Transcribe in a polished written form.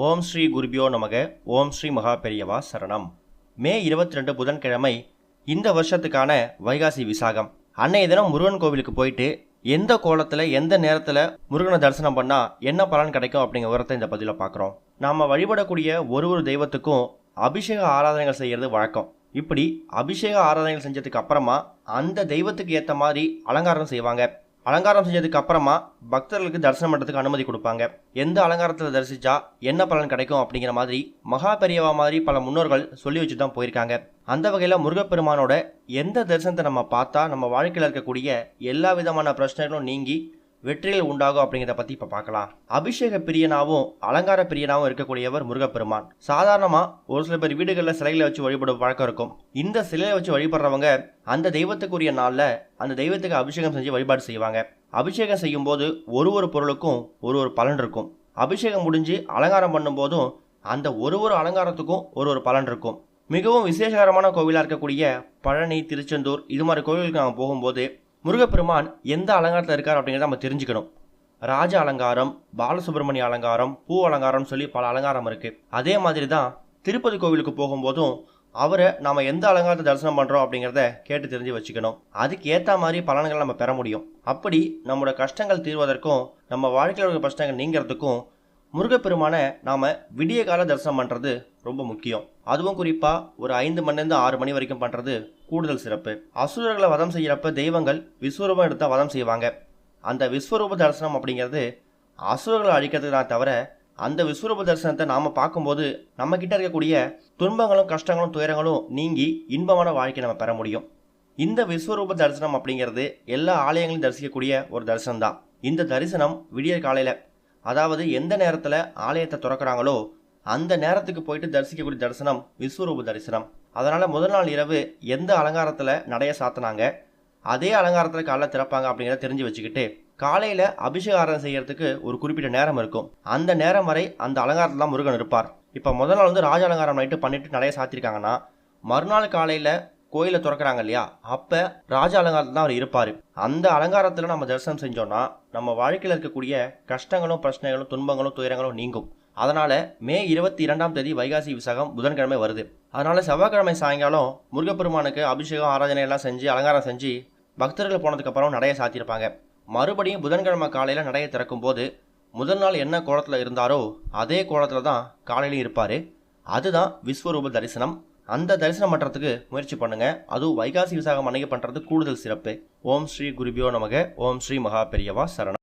ஓம் ஸ்ரீ குருபியோ நமக. ஓம் ஸ்ரீ மகா பெரியவா சரணம். மே 22 புதன்கிழமை இந்த வருஷத்துக்கான வைகாசி விசாகம். அன்னைய தினம் முருகன் கோவிலுக்கு போயிட்டு எந்த கோலத்தில் எந்த நேரத்தில் முருகனை தரிசனம் பண்ணால் என்ன பலன் கிடைக்கும் அப்படிங்கிற விவரத்தை இந்த பதிவில் பார்க்குறோம். நாம் வழிபடக்கூடிய ஒரு தெய்வத்துக்கும் அபிஷேக ஆராதனைகள் செய்கிறது வழக்கம். இப்படி அபிஷேக ஆராதனைகள் செஞ்சதுக்கு அப்புறமா அந்த தெய்வத்துக்கு ஏற்ற மாதிரி அலங்காரம் செய்வாங்க. அலங்காரம் செஞ்சதுக்கு அப்புறமா பக்தர்களுக்கு தரிசனம் பண்ணுறதுக்கு அனுமதி கொடுப்பாங்க. எந்த அலங்காரத்தில் தரிசித்தா என்ன பலன் கிடைக்கும் அப்படிங்கிற மாதிரி மகா பெரியவா மாதிரி பல முன்னோர்கள் சொல்லி வச்சு தான் போயிருக்காங்க. அந்த வகையில் முருகப்பெருமானோட எந்த தரிசனத்தை நம்ம பார்த்தா நம்ம வாழ்க்கையில் இருக்கக்கூடிய எல்லா விதமான பிரச்சனைகளும் நீங்கி வெற்றிகள் உண்டாகும் அப்படிங்கிறத பற்றி இப்போ பார்க்கலாம். அபிஷேக பிரியனாகவும் அலங்கார பிரியனாகவும் இருக்கக்கூடியவர் முருகப்பெருமான். சாதாரணமாக ஒரு சில பேர் வீடுகளில் சிலைகளை வச்சு வழிபடும் வழக்கம் இருக்கும். இந்த சிலையை வச்சு வழிபடுறவங்க அந்த தெய்வத்துக்குரிய நாளில் அந்த தெய்வத்துக்கு அபிஷேகம் செஞ்சு வழிபாடு செய்வாங்க. அபிஷேகம் செய்யும் போது ஒரு பொருளுக்கும் ஒரு பலன் இருக்கும். அபிஷேகம் முடிஞ்சு அலங்காரம் பண்ணும் போதும் அந்த ஒரு அலங்காரத்துக்கும் ஒரு பலன் இருக்கும். மிகவும் விசேஷகரமான கோவிலாக இருக்கக்கூடிய பழனி, திருச்செந்தூர் இது மாதிரி கோவிலுக்கு நாங்கள் போகும்போது முருகப்பெருமான் எந்த அலங்காரத்தில் இருக்கார் அப்படிங்கிறத நம்ம தெரிஞ்சுக்கணும். ராஜ அலங்காரம், பாலசுப்ரமணிய அலங்காரம், பூ அலங்காரம் சொல்லி பல அலங்காரம் இருக்குது. அதே மாதிரி தான் திருப்பதி கோவிலுக்கு போகும்போதும் அவரை நாம் எந்த அலங்காரத்தை தரிசனம் பண்ணுறோம் அப்படிங்கிறத கேட்டு தெரிஞ்சு வச்சுக்கணும். அதுக்கு ஏற்ற மாதிரி பலன்களை நம்ம பெற முடியும். அப்படி நம்மளோட கஷ்டங்கள் தீர்வதற்கும் நம்ம வாழ்க்கையில் இருக்கிற கஷ்டங்கள் நீங்கிறதுக்கும் முருகப்பெருமானை நாம் விடிய கால தரிசனம் பண்ணுறது ரொம்ப முக்கியம். அதுவும் குறிப்பாக ஒரு 5 மணிலேருந்து 6 மணி வரைக்கும் பண்ணுறது கூடுதல் சிறப்பு. அசுரர்களை வதம் செய்கிறப்ப தெய்வங்கள் விஸ்வரூபம் எடுத்தால் வதம் செய்வாங்க. அந்த விஸ்வரூப தரிசனம் அப்படிங்கிறது அசுரர்களை அழிக்கிறதுக்கு தான் தவிர அந்த விஸ்வரூப தரிசனத்தை நாம் பார்க்கும்போது நம்மக்கிட்ட இருக்கக்கூடிய துன்பங்களும் கஷ்டங்களும் துயரங்களும் நீங்கி இன்பமான வாழ்க்கை நம்ம பெற முடியும். இந்த விஸ்வரூப தரிசனம் அப்படிங்கிறது எல்லா ஆலயங்களையும் தரிசிக்கக்கூடிய ஒரு தரிசனம் தான். இந்த தரிசனம் விடிய காலையில், அதாவது எந்த நேரத்தில் ஆலயத்தை திறக்கிறாங்களோ அந்த நேரத்துக்கு போயிட்டு தரிசிக்கக்கூடிய தரிசனம் விஸ்வரூப தரிசனம். அதனால் முதல் நாள் இரவு எந்த அலங்காரத்தில் நடைய சாத்தினாங்க அதே அலங்காரத்தில் காலைல திறப்பாங்க அப்படிங்கிறத தெரிஞ்சு வச்சுக்கிட்டு காலையில் அபிஷேக ஆராதனை செய்யறதுக்கு ஒரு குறிப்பிட்ட நேரம் இருக்கும். அந்த நேரம் வரை அந்த அலங்காரத்தில் தான் முருகன் இருப்பார். இப்போ முதல் நாள் ராஜ அலங்காரம் நைட்டு பண்ணிட்டு நடைய சாத்திருக்காங்கன்னா மறுநாள் காலையில் கோயிலை திறக்கிறாங்க இல்லையா, அப்போ ராஜ அலங்காரத்தில் தான் அவர் இருப்பார். அந்த அலங்காரத்தில் நம்ம தரிசனம் செஞ்சோன்னா நம்ம வாழ்க்கையில் இருக்கக்கூடிய கஷ்டங்களும் பிரச்சனைகளும் துன்பங்களும் துயரங்களும் நீங்கும். அதனால் மே 22ஆம் தேதி வைகாசி விசாகம் புதன்கிழமை வருது. அதனால் செவ்வாய்க்கிழமை சாயங்காலம் முருகப்பெருமானுக்கு அபிஷேகம் ஆராதனை எல்லாம் செஞ்சு அலங்காரம் செஞ்சு பக்தர்கள் போனதுக்கப்புறம் நடைய சாத்தியிருப்பாங்க. மறுபடியும் புதன்கிழமை காலையில் நடையை திறக்கும் போது முதல் நாள் என்ன கோலத்தில் இருந்தாரோ அதே கோலத்தில் தான் காலையிலையும் இருப்பார். அதுதான் விஸ்வரூப தரிசனம். அந்த தரிசனம் பண்ணுறதுக்கு முயற்சி பண்ணுங்கள். அதுவும் வைகாசி விசாகம் அன்னைக்கு பண்ணுறது கூடுதல் சிறப்பு. ஓம் ஸ்ரீ குருபியோ நமக. ஓம் ஸ்ரீ மகா பெரியவா சரணம்.